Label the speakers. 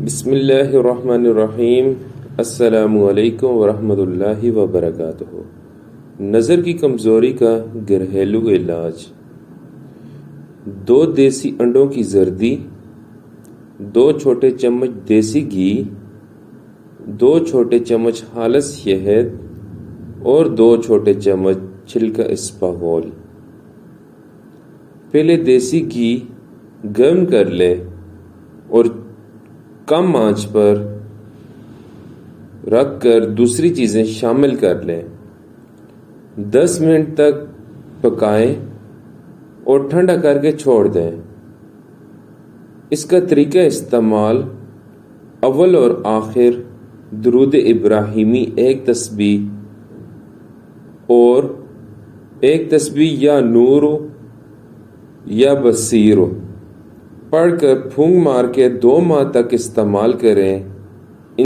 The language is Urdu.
Speaker 1: بسم اللہ الرحمن الرحیم۔ السلام علیکم ورحمۃ اللہ وبرکاتہ۔ نظر کی کمزوری کا گھریلو علاج: 2 دیسی انڈوں کی زردی، 2 چھوٹے چمچ دیسی گھی، 2 چھوٹے چمچ خالص شہد اور 2 چھوٹے چمچ چھلکا اسپاغول۔ پہلے دیسی گھی گرم کر لے اور کم آنچ پر رکھ کر دوسری چیزیں شامل کر لیں۔ 10 منٹ تک پکائیں اور ٹھنڈا کر کے چھوڑ دیں۔ اس کا طریقہ استعمال: اول اور آخر درود ابراہیمی 1 تسبیح اور 1 تسبیح یا نور یا بصیر پڑھ کر پھونک مار کے 2 ماہ تک استعمال کریں۔